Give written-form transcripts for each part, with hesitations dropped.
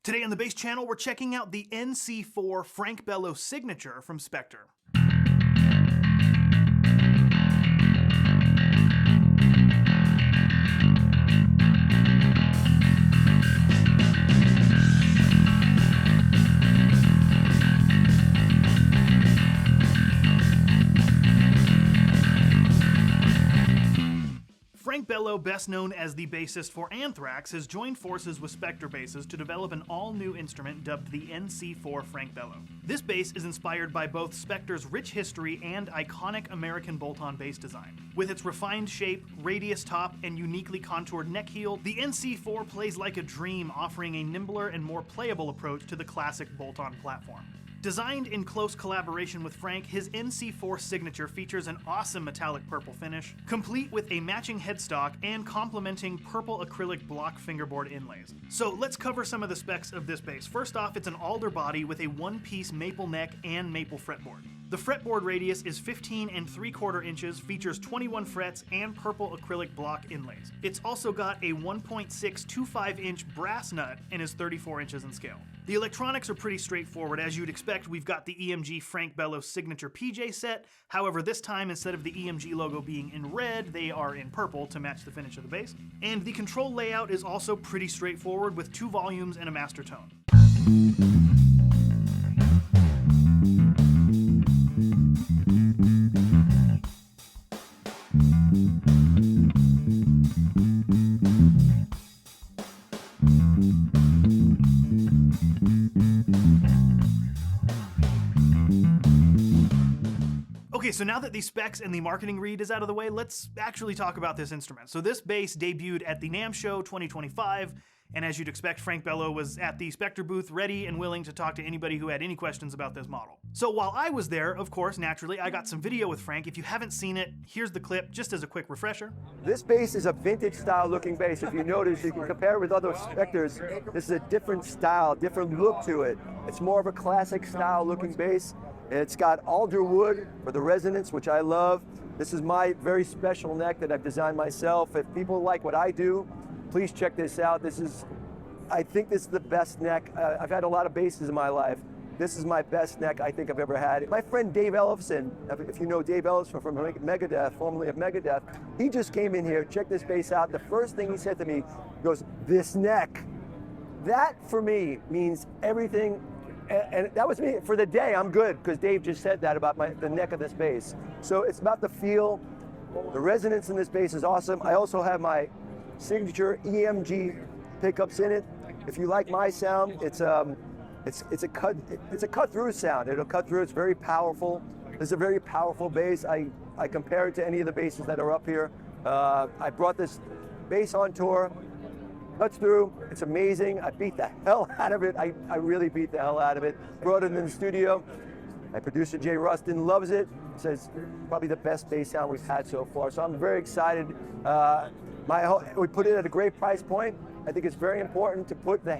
Today on the Bass Channel, we're checking out the NC-4 Frank Bello signature from Spector. Frank Bello, best known as the bassist for Anthrax, has joined forces with Spector basses to develop an all-new instrument dubbed the NC-4 Frank Bello. This bass is inspired by both Spector's rich history and iconic American bolt-on bass design. With its refined shape, radius top, and uniquely contoured neck heel, the NC-4 plays like a dream, offering a nimbler and more playable approach to the classic bolt-on platform. Designed in close collaboration with Frank, his NC-4 signature features an awesome metallic purple finish, complete with a matching headstock and complementing purple acrylic block fingerboard inlays. So let's cover some of the specs of this bass. First off, it's an alder body with a one-piece maple neck and maple fretboard. The fretboard radius is 15 3/4 inches, features 21 frets, and purple acrylic block inlays. It's also got a 1.625-inch brass nut and is 34 inches in scale. The electronics are pretty straightforward. As you'd expect, we've got the EMG Frank Bello signature PJ set. However, this time, instead of the EMG logo being in red, they are in purple to match the finish of the bass. And the control layout is also pretty straightforward with 2 volumes and a master tone. Okay, so now that the specs and the marketing read is out of the way, let's actually talk about this instrument. So this bass debuted at the NAMM Show 2025, and as you'd expect, Frank Bello was at the Spector booth ready and willing to talk to anybody who had any questions about this model. So while I was there, of course, naturally, I got some video with Frank. If you haven't seen it, here's the clip, just as a quick refresher. This bass is a vintage style looking bass. If you notice, you can compare it with other Spectors. This is a different style, different look to it. It's more of a classic style looking bass. It's got alder wood for the resonance, which I love. This is my very special neck that I've designed myself. If people like what I do, please check this out. I think this is the best neck. I've had a lot of basses in my life. This is my best neck I think I've ever had. My friend Dave Ellefson, if you know Dave Ellefson from Megadeth, formerly of Megadeth, he just came in here, checked this bass out. The first thing he said to me, he goes, "This neck." That for me means everything. And that was me for the day. I'm good because Dave just said that about the neck of this bass. So it's about the feel. The resonance in this bass is awesome. I also have my signature EMG pickups in it. If you like my sound, it's a cut through sound. It'll cut through. It's very powerful. It's a very powerful bass. I compare it to any of the basses that are up here. I brought this bass on tour. Cuts through, it's amazing. I beat the hell out of it. I really beat the hell out of it. Brought it in the studio. My producer Jay Rustin loves it. Says probably the best bass sound we've had so far. So I'm very excited. We put it at a great price point. I think it's very important to put the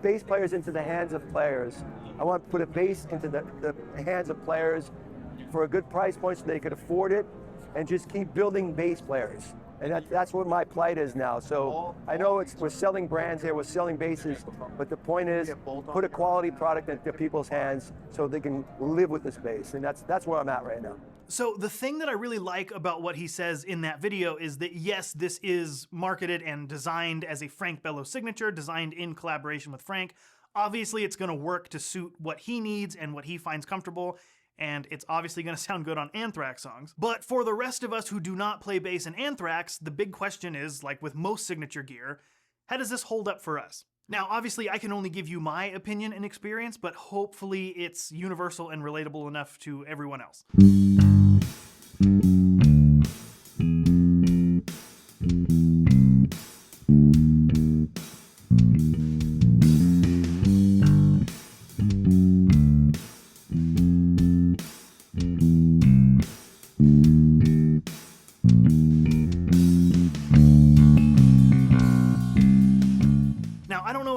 bass players into the hands of players. I want to put a bass into the hands of players for a good price point so they could afford it and just keep building bass players. And that's what my plight is now. So I know we're selling brands here, we're selling basses, but the point is put a quality product into people's hands so they can live with this bass. And that's where I'm at right now. So the thing that I really like about what he says in that video is that yes, this is marketed and designed as a Frank Bello signature, designed in collaboration with Frank. Obviously it's gonna work to suit what he needs and what he finds comfortable, and it's obviously going to sound good on Anthrax songs. But for the rest of us who do not play bass in Anthrax, the big question is, like with most signature gear, how does this hold up for us? Now, obviously, I can only give you my opinion and experience, but hopefully it's universal and relatable enough to everyone else.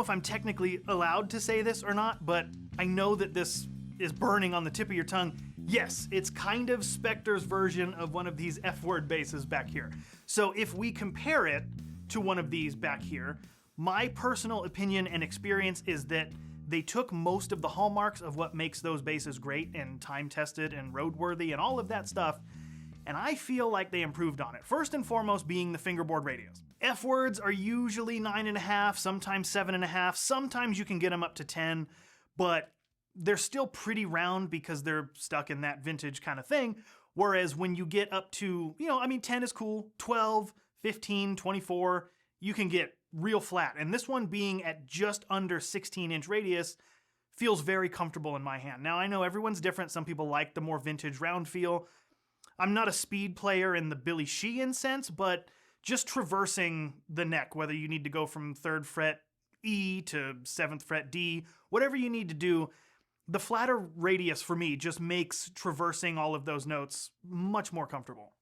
If I'm technically allowed to say this or not, but I know that this is burning on the tip of your tongue. Yes, it's kind of Spector's version of one of these F-word basses back here. So if we compare it to one of these back here, My personal opinion and experience is that they took most of the hallmarks of what makes those basses great and time-tested and roadworthy and all of that stuff, and I feel like they improved on it. First and foremost being the fingerboard radios. F-words are usually 9.5, sometimes 7.5, sometimes you can get them up to 10, but they're still pretty round because they're stuck in that vintage kind of thing. Whereas when you get up to, 10 is cool, 12, 15, 24, you can get real flat. And this one being at just under 16-inch radius feels very comfortable in my hand. Now, I know everyone's different. Some people like the more vintage round feel. I'm not a speed player in the Billy Sheehan sense, but just traversing the neck, whether you need to go from 3rd fret E to 7th fret D, whatever you need to do, the flatter radius for me just makes traversing all of those notes much more comfortable.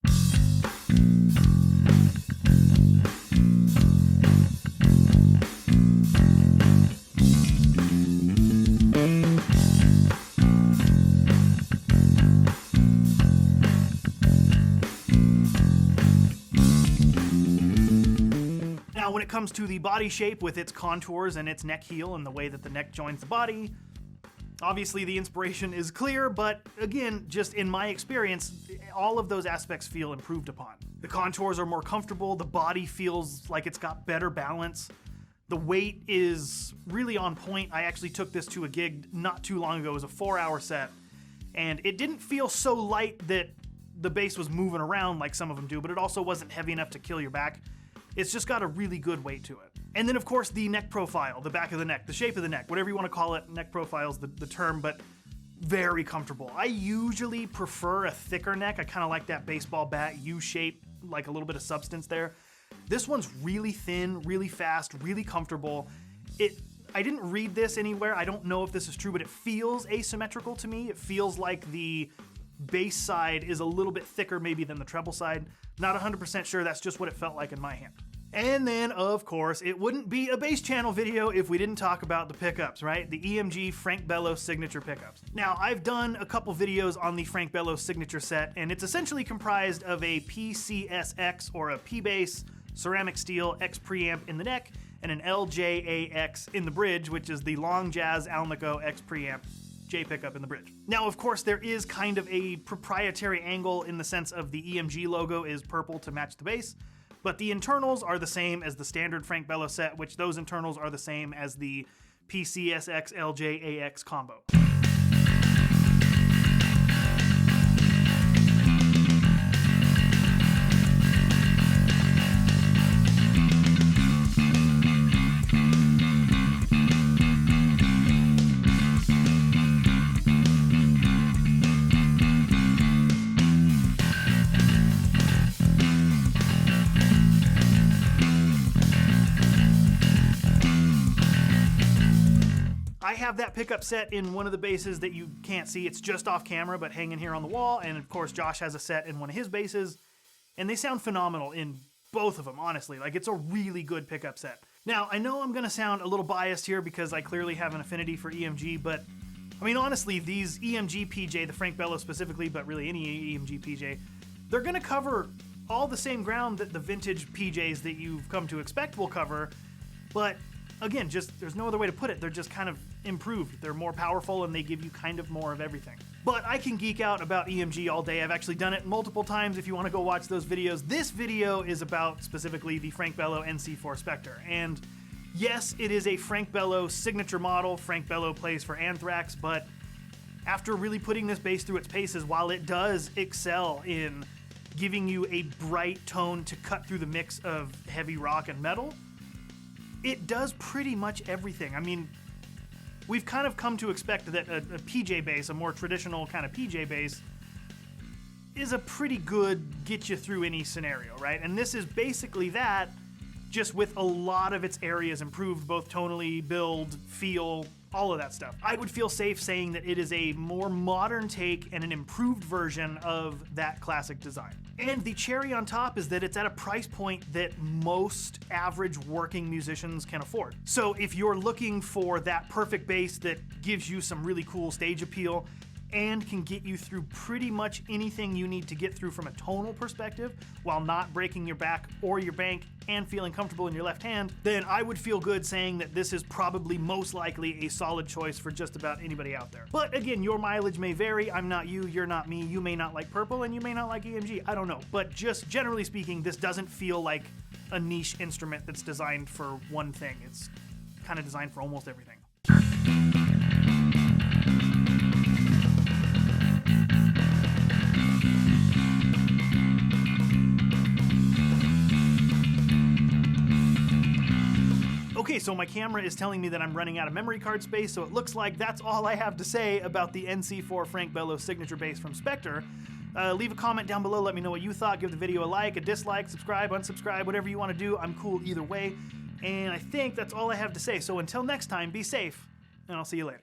Now, when it comes to the body shape with its contours and its neck heel and the way that the neck joins the body, obviously the inspiration is clear, but again, just in my experience, all of those aspects feel improved upon. The contours are more comfortable, the body feels like it's got better balance, the weight is really on point. I actually took this to a gig not too long ago. It was a 4-hour set, and it didn't feel so light that the bass was moving around like some of them do, but it also wasn't heavy enough to kill your back. It's just got a really good weight to it. And then, of course, the neck profile, the back of the neck, the shape of the neck, whatever you want to call it. Neck profile is the term, but very comfortable. I usually prefer a thicker neck. I kind of like that baseball bat U shape, like a little bit of substance there. This one's really thin, really fast, really comfortable. I didn't read this anywhere. I don't know if this is true, but it feels asymmetrical to me. It feels like the bass side is a little bit thicker maybe than the treble side. Not 100% sure, that's just what it felt like in my hand. And then, of course, it wouldn't be a bass channel video if we didn't talk about the pickups, right? The EMG Frank Bello signature pickups. Now, I've done a couple videos on the Frank Bello signature set, and it's essentially comprised of a PCSX, or a P-bass, ceramic steel X preamp in the neck, and an LJAX in the bridge, which is the Long Jazz Alnico X preamp J pickup in the bridge. Now, of course, there is kind of a proprietary angle in the sense of the EMG logo is purple to match the bass, but the internals are the same as the standard Frank Bello set, which those internals are the same as the PCSX LJAX combo. I have that pickup set in one of the basses that you can't see. It's just off camera, but hanging here on the wall. And of course, Josh has a set in one of his basses, and they sound phenomenal in both of them, honestly. Like, it's a really good pickup set. Now, I know I'm gonna sound a little biased here because I clearly have an affinity for EMG, but I mean, honestly, these EMG PJ, the Frank Bello specifically, but really any EMG PJ, they're gonna cover all the same ground that the vintage PJs that you've come to expect will cover, but again, just there's no other way to put it. They're just kind of improved. They're more powerful and they give you kind of more of everything. But I can geek out about EMG all day. I've actually done it multiple times if you want to go watch those videos. This video is about specifically the Frank Bello NC-4 Spector. And yes, it is a Frank Bello signature model. Frank Bello plays for Anthrax, but after really putting this bass through its paces, while it does excel in giving you a bright tone to cut through the mix of heavy rock and metal, it does pretty much everything. I mean, we've kind of come to expect that a PJ bass, a more traditional kind of PJ bass, is a pretty good get you through any scenario, right? And this is basically that, just with a lot of its areas improved, both tonally, build, feel, all of that stuff. I would feel safe saying that it is a more modern take and an improved version of that classic design. And the cherry on top is that it's at a price point that most average working musicians can afford. So if you're looking for that perfect bass that gives you some really cool stage appeal, and can get you through pretty much anything you need to get through from a tonal perspective while not breaking your back or your bank and feeling comfortable in your left hand, then I would feel good saying that this is probably most likely a solid choice for just about anybody out there. But again, your mileage may vary. I'm not you, you're not me. You may not like purple and you may not like EMG. I don't know. But just generally speaking, this doesn't feel like a niche instrument that's designed for one thing. It's kind of designed for almost everything. Okay, so my camera is telling me that I'm running out of memory card space, so it looks like that's all I have to say about the NC-4 Frank Bello signature bass from Spector. Leave a comment down below, let me know what you thought. Give the video a like, a dislike, subscribe, unsubscribe, whatever you want to do. I'm cool either way. And I think that's all I have to say. So until next time, be safe, and I'll see you later.